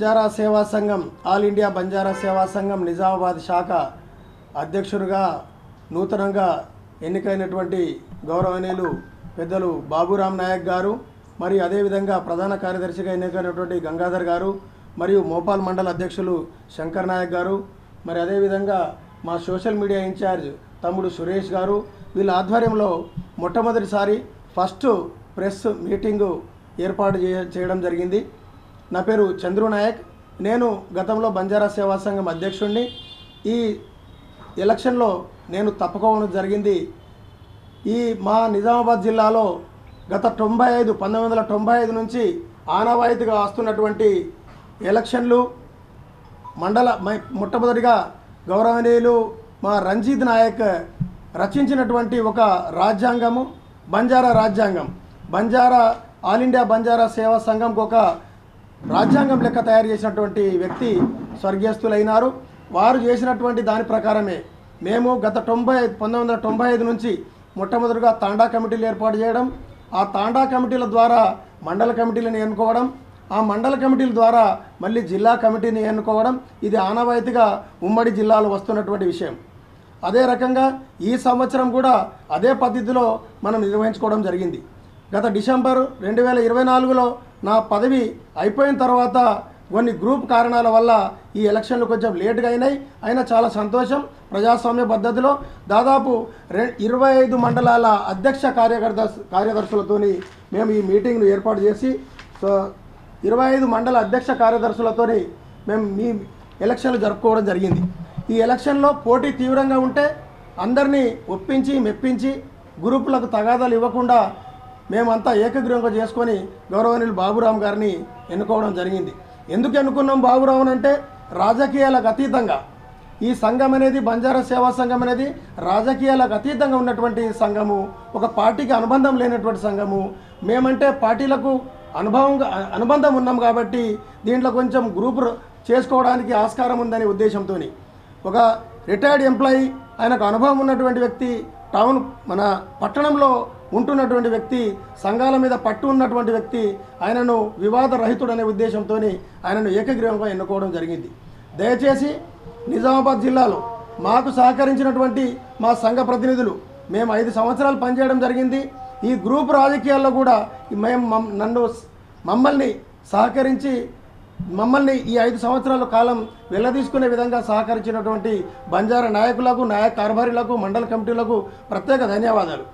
బంజారా సేవా సంఘం all India Banjara సేవా సంఘం నిజామాబాద్ శాఖ అధ్యక్షుడిగా నూతనంగా ఎన్నికైనటువంటి గౌరవనీయులు పెద్దలు బాబురామ్ నాయక్ గారు, మరియు అదేవిధంగా ప్రధాన కార్యదర్శిగా ఎన్నికైనటువంటి గంగాధర్ గారు, మరియు మోపాల్ మండల అధ్యక్షులు శంకర్ నాయక్ గారు, మరి అదేవిధంగా మా సోషల్ మీడియా ఇన్ఛార్జ్ తమ్ముడు సురేష్ గారు, వీళ్ళ ఆధ్వర్యంలో మొట్టమొదటిసారి ఫస్ట్ ప్రెస్ మీటింగు ఏర్పాటు చేయడం జరిగింది. నా పేరు చంద్రు నాయక్. నేను గతంలో బంజారా సేవా సంఘం అధ్యక్షుడిని. ఈ ఎలక్షన్లో నేను తప్పుకోవడం జరిగింది. ఈ మా నిజామాబాద్ జిల్లాలో గత 1995 నుంచి ఆనవాయితీగా వస్తున్నటువంటి ఎలక్షన్లు మొట్టమొదటిగా గౌరవనీయులు మా రంజిత్ నాయక్ రచించినటువంటి ఒక రాజ్యాంగము బంజారా రాజ్యాంగం. బంజారా ఆల్ ఇండియా బంజారా సేవా సంఘంకి ఒక రాజ్యాంగం లెక్క తయారు చేసినటువంటి వ్యక్తి స్వర్గీయస్తులైనారు. వారు చేసినటువంటి దాని ప్రకారమే మేము గత 1995 నుంచి మొట్టమొదటిగా తాండా కమిటీలు ఏర్పాటు చేయడం, ఆ తాండా కమిటీల ద్వారా మండల కమిటీలను ఎన్నుకోవడం, ఆ మండల కమిటీల ద్వారా మళ్ళీ జిల్లా కమిటీని ఎన్నుకోవడం, ఇది ఆనవాయితీగా ఉమ్మడి జిల్లాలో వస్తున్నటువంటి విషయం. అదే రకంగా ఈ సంవత్సరం కూడా అదే పద్ధతిలో మనం నిర్వహించుకోవడం జరిగింది. గత డిసెంబర్ 2024లో నా పదవి అయిపోయిన తర్వాత కొన్ని గ్రూప్ కారణాల వల్ల ఈ ఎలక్షన్లు కొంచెం లేట్గా అయినా చాలా సంతోషం. ప్రజాస్వామ్య పద్ధతిలో దాదాపు 25 మండలాల అధ్యక్ష కార్యదర్శులతో మేము ఈ మీటింగ్ను ఏర్పాటు చేసి 25 మండల అధ్యక్ష కార్యదర్శులతో మేము ఈ ఎలక్షన్లు జరుపుకోవడం జరిగింది. ఈ ఎలక్షన్లో పోటీ తీవ్రంగా ఉంటే అందరినీ ఒప్పించి మెప్పించి గ్రూపులకు తగాదాలు ఇవ్వకుండా మేమంతా ఏకగ్రీవంగా చేసుకొని గౌరవనీయులు బాబురామ్ గారిని ఎన్నుకోవడం జరిగింది. ఎందుకు ఎన్నుకున్నాం బాబురామ్ అంటే రాజకీయాలకు అతీతంగా ఈ సంఘం అనేది, బంజారా సేవా సంఘం అనేది రాజకీయాలకు అతీతంగా ఉన్నటువంటి సంఘము, ఒక పార్టీకి అనుబంధం లేనటువంటి సంఘము. మేమంటే పార్టీలకు అనుబంధం ఉన్నాం కాబట్టి దీంట్లో కొంచెం గ్రూప్ చేసుకోవడానికి ఆస్కారం ఉందనే ఉద్దేశంతో ఒక రిటైర్డ్ ఎంప్లాయీ, ఆయనకు అనుభవం ఉన్నటువంటి వ్యక్తి, మన పట్టణంలో ఉంటున్నటువంటి వ్యక్తి, సంఘాల మీద పట్టు ఉన్నటువంటి వ్యక్తి, ఆయనను వివాద రహితుడు అనే ఉద్దేశంతో ఆయనను ఏకగ్రీవంగా ఎన్నుకోవడం జరిగింది. దయచేసి నిజామాబాద్ జిల్లాలో మాకు సహకరించినటువంటి మా సంఘ ప్రతినిధులు, మేము 5 సంవత్సరాలు పనిచేయడం జరిగింది. ఈ గ్రూప్ రాజకీయాల్లో కూడా మమ్మల్ని సహకరించి మమ్మల్ని ఈ 5 సంవత్సరాల కాలం వెళ్ళదీసుకునే విధంగా సహకరించినటువంటి బంజారా నాయకులకు, నాయక కార్యభారులకు, మండల కమిటీలకు ప్రత్యేక ధన్యవాదాలు.